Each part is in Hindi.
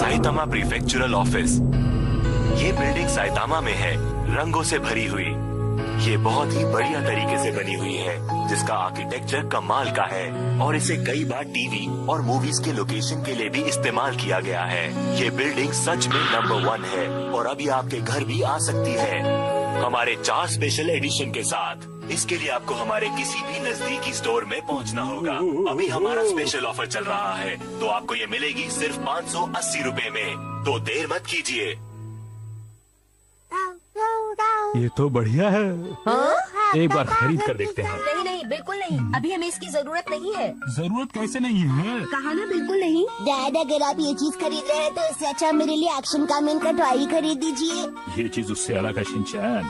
Saitama prefectural office. ये बिल्डिंग साइतामा में है, रंगों से भरी हुई। ये बहुत ही बढ़िया तरीके से बनी हुई है, जिसका आर्किटेक्चर कमाल का है और इसे कई बार टीवी और मूवीज के लोकेशन के लिए भी इस्तेमाल किया गया है। ये बिल्डिंग सच में नंबर 1 है और अभी आपके घर भी आ सकती है हमारे 4 स्पेशल एडिशन के साथ। इसके लिए आपको हमारे किसी भी नजदीकी स्टोर में पहुंचना होगा। अभी हमारा स्पेशल ऑफर चल रहा है, तो आपको ये मिलेगी सिर्फ 580 रुपए में। तो देर मत कीजिए। ये तो बढ़िया है। हाँ? एक बार खरीद कर देखते हैं। नहीं नहीं, बिल्कुल नहीं, अभी हमें इसकी जरूरत नहीं है। जरूरत कैसे नहीं है? कहा ना बिल्कुल नहीं। डैड, अगर आप ये चीज खरीद रहे हैं तो इससे अच्छा मेरे लिए एक्शन का मैन का टॉय खरीद दीजिए। ये चीज उससे अलग है शिनचैन।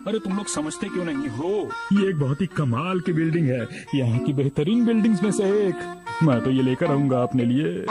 अरे तुम लोग समझते क्यों नहीं हो? ये एक बहुत ही कमाल की बिल्डिंग है, यहाँ की बेहतरीन बिल्डिंग्स में से एक। मैं तो ये लेकर आऊंगा अपने लिए।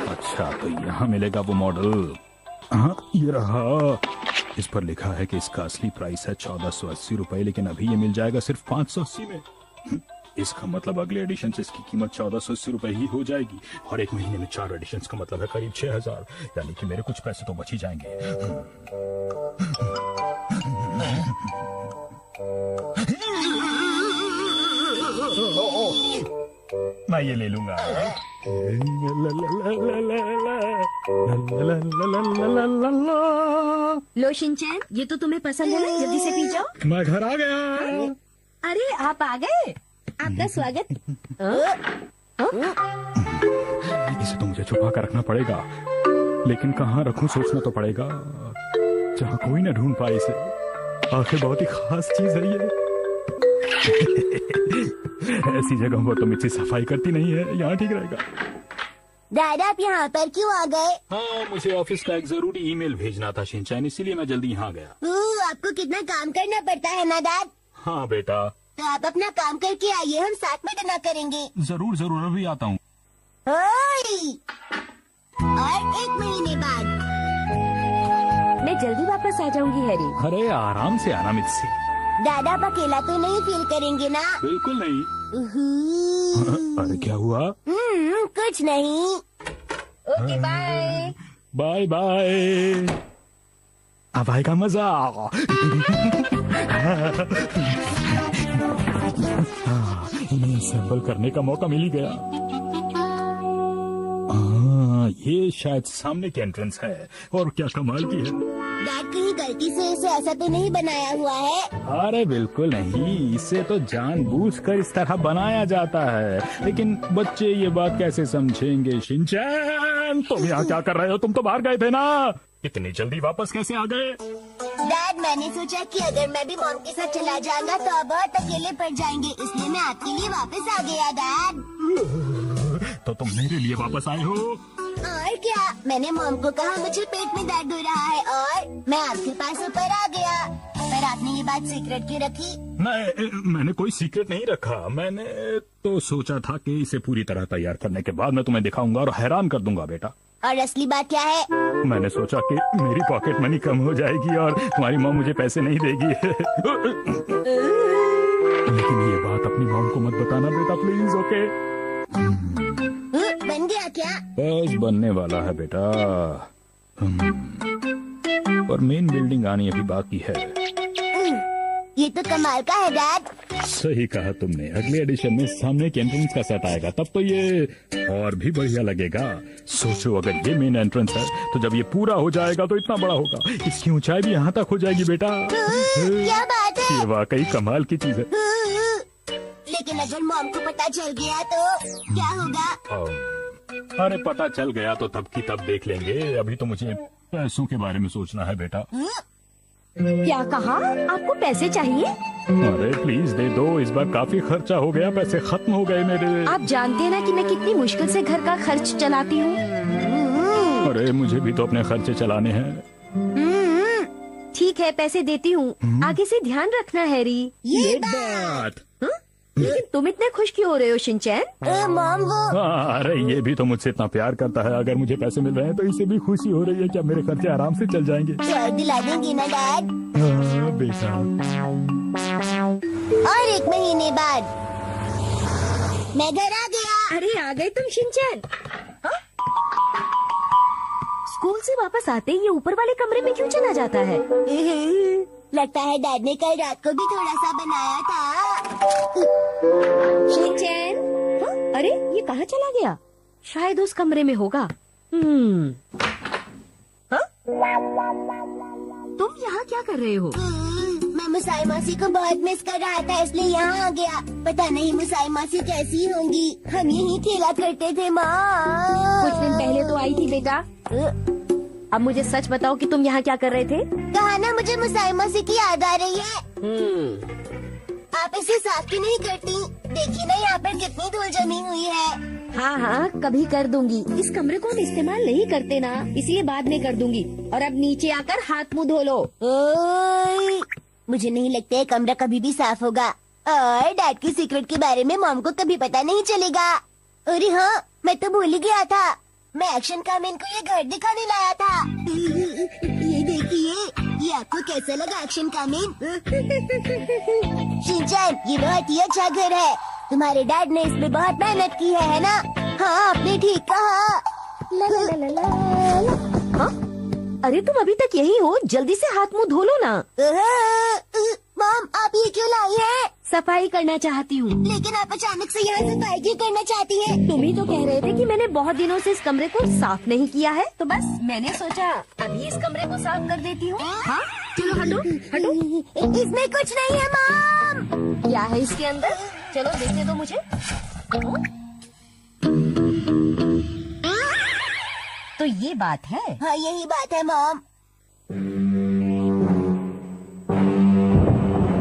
अच्छा, तो यहाँ मिलेगा वो मॉडल। हाँ, ये रहा। इस पर लिखा है कि इसका असली प्राइस है 1480 रुपए, लेकिन अभी ये मिल जाएगा सिर्फ 580 में। इसका मतलब अगले एडिशन से इसकी कीमत 1480 रुपए ही हो जाएगी और एक महीने में 4 एडिशन का मतलब है करीब 6000, यानी कि मेरे कुछ पैसे तो बच ही जाएंगे। मैं ये ले लूंगा। लो शिनचैन, ये तो तुम्हें पसंद है ना, जल्दी से पी जाओ। मैं घर आ गया। अरे आप आ गए, आपका स्वागत। इसे तो मुझे छुपा कर रखना पड़ेगा, लेकिन कहाँ रखूं सोचना तो पड़ेगा, जहाँ कोई ना ढूंढ पाए इसे। आखिर बहुत ही खास चीज है ये। ऐसी जगह पर तुम इतनी सफाई करती नहीं है, यहाँ ठीक रहेगा। डैड, आप यहाँ पर क्यों आ गए? हाँ, मुझे ऑफिस का एक जरूरी ईमेल भेजना था शिनचैन, इसीलिए मैं जल्दी यहाँ गया। आपको कितना काम करना पड़ता है ना डैड? हाँ बेटा। तो आप अपना काम करके आइए, हम साथ में डिनर करेंगे। जरूर जरूर, अभी आता हूँ। और 1 महीने बाद मैं जल्दी वापस आ जाऊंगी हैरी। अरे आराम से आना मित्सी। डैड, आप अकेला तो नहीं फील करेंगे ना? बिल्कुल नहीं। अरे क्या हुआ? कुछ नहीं। Okay, bye bye bye. अब आएगा मजा। इन्हें सैंपल करने का मौका मिल ही गया। ये शायद सामने की एंट्रेंस है, और क्या कमाल की है। डैड, कहीं गलती से इसे ऐसा तो नहीं बनाया हुआ है? अरे बिल्कुल नहीं, इसे तो जानबूझकर इस तरह बनाया जाता है, लेकिन बच्चे ये बात कैसे समझेंगे? शिनचैन, तुम यहाँ क्या कर रहे हो? तुम तो बाहर गए थे ना, इतनी जल्दी वापस कैसे आ गए? डैड, मैंने सोचा कि अगर मैं भी मॉम के साथ चला जाऊंगा तो आप बहुत अकेले पड़ जाएंगे, इसलिए मैं आपके लिए वापस आ गया। डैड, तो तुम मेरे लिए वापस आए हो? और क्या, मैंने मॉम को कहा मुझे पेट में दर्द हो रहा है और मैं आपके पास ऊपर आ गया। पर आपने ये बात सीक्रेट क्यों रखी? मैंने कोई सीक्रेट नहीं रखा। मैंने तो सोचा था कि इसे पूरी तरह तैयार करने के बाद मैं तुम्हें दिखाऊंगा और हैरान कर दूंगा बेटा। और असली बात क्या है? मैंने सोचा कि मेरी पॉकेट मनी कम हो जाएगी और तुम्हारी मॉम मुझे पैसे नहीं देगी। लेकिन ये बात अपनी मॉम को मत बताना बेटा, प्लीज। ओके? बन गया क्या? बस बनने वाला है बेटा, और मेन बिल्डिंग आनी अभी बाकी है। ये तो कमाल का है डैड। सही कहा तुमने। अगले एडिशन में सामने के एंट्रेंस का सेट आएगा, तब तो ये और भी बढ़िया लगेगा। सोचो, अगर ये मेन एंट्रेंस है तो जब ये पूरा हो जाएगा तो इतना बड़ा होगा, इसकी ऊंचाई भी यहाँ तक हो जाएगी बेटा। क्या बात है? ये वाकई कमाल की चीज है। लेकिन अगर मॉम को पता चल गया तो क्या होगा? अरे पता चल गया तो तब की तब देख लेंगे, अभी तो मुझे पैसों के बारे में सोचना है बेटा। क्या कहा? आपको पैसे चाहिए? अरे प्लीज दे दो, इस बार काफी खर्चा हो गया, पैसे खत्म हो गए मेरे। आप जानते हैं ना कि मैं कितनी मुश्किल से घर का खर्च चलाती हूँ। अरे मुझे भी तो अपने खर्चे चलाने हैं। ठीक है, पैसे देती हूँ, आगे से ध्यान रखना हैरी। ये बात लेकिन तुम इतने खुश क्यों हो रहे हो शिनचैन? मॉम वो अरे ये भी तो मुझसे इतना प्यार करता है, अगर मुझे पैसे मिल रहे हैं तो इसे भी खुशी हो रही है। क्या मेरे खर्चे आराम से चल जाएंगे? चाय दिला देंगी ना डैड? हाँ, बेटा। और 1 महीने बाद मैं घर आ गया। अरे आ गए तुम शिनचैन? हाँ? स्कूल से वापस आते ही ये ऊपर वाले कमरे में क्यों चला जाता है? लगता है डैड ने कल रात को भी थोड़ा सा बनाया था। शिनचैन? हाँ? अरे ये कहाँ चला गया? शायद उस कमरे में होगा। हाँ? तुम यहाँ क्या कर रहे हो? मैं मुसाई मासी को बहुत मिस कर रहा था, इसलिए यहाँ आ गया। पता नहीं मुसाई मासी कैसी होंगी। हम यहीं खेला करते थे माँ। कुछ दिन पहले तो आई थी बेटा। अब मुझे सच बताओ कि तुम यहाँ क्या कर रहे थे? कहा ना मुझे मुसाई मासी की याद आ रही है। आप इसे साफ क्यों नहीं करती? देखिए ना यहाँ पर कितनी धूल जमी हुई है। हाँ हाँ कभी कर दूंगी। इस कमरे को हम इस्तेमाल नहीं करते ना, इसलिए बाद में कर दूंगी। और अब नीचे आकर हाथ मुंह धो लो। ओए, मुझे नहीं लगता है कमरा कभी भी साफ होगा। और डैड की सीक्रेट के बारे में मॉम को कभी पता नहीं चलेगा। अरे हाँ, मैं तो भूल ही गया था। मैं एक्शन कामिन को ये घर दिखाने लाया था। ये देखिए, ये आपको कैसा लगा एक्शन कामिन? शिनचैन, ये बहुत ही अच्छा घर है। तुम्हारे डैड ने इसमें बहुत मेहनत की है ना? हाँ, आपने ठीक कहा। ला ला ला ला ला ला। हाँ? अरे तुम अभी तक यही हो, जल्दी से हाथ मुंह धो लो ना। मॉम, आप ये क्यों लाई है? सफाई करना चाहती हूँ। लेकिन आप अचानक से यहाँ सफाई क्यों करना चाहती हैं? तुम ही तो कह रहे थे कि मैंने बहुत दिनों से इस कमरे को साफ नहीं किया है, तो बस मैंने सोचा अभी इस कमरे को साफ कर देती हूँ। हाँ चलो हटो हटो। इसमें कुछ नहीं है मॉम। क्या है इसके अंदर? चलो देखने दो मुझे। तो ये बात है। हाँ यही बात है मॉम।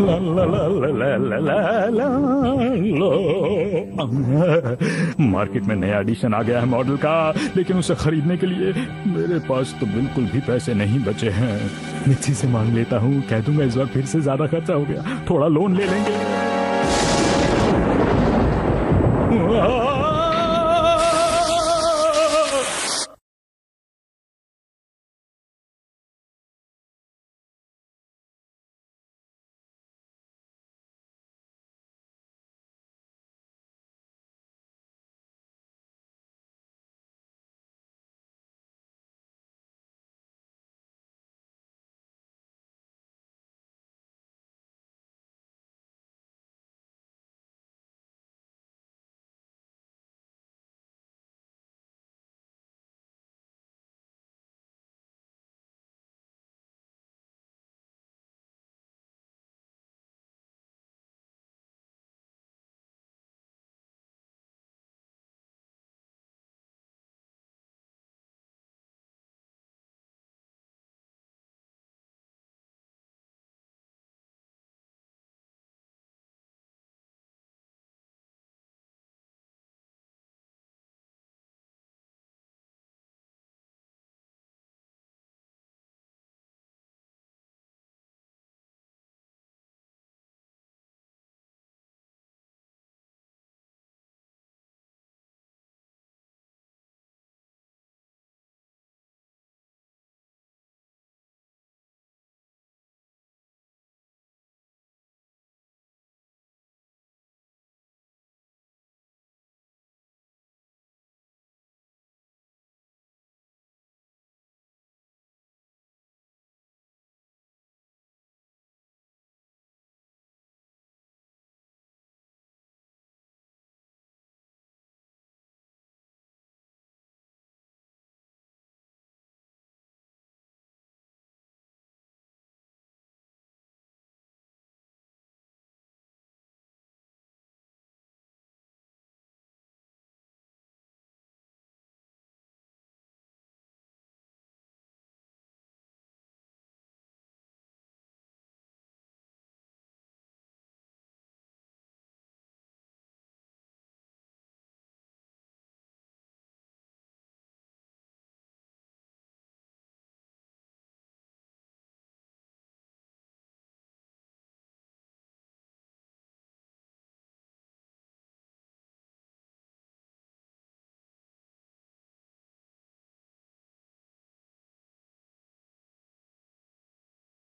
ला ला ला ला ला ला ला लो। मार्केट में नया एडिशन आ गया है मॉडल का, लेकिन उसे खरीदने के लिए मेरे पास तो बिल्कुल भी पैसे नहीं बचे हैं। मिर्ची से मांग लेता हूँ, कह दूंगा इस बार फिर से ज्यादा खर्चा हो गया, थोड़ा लोन ले लेंगे।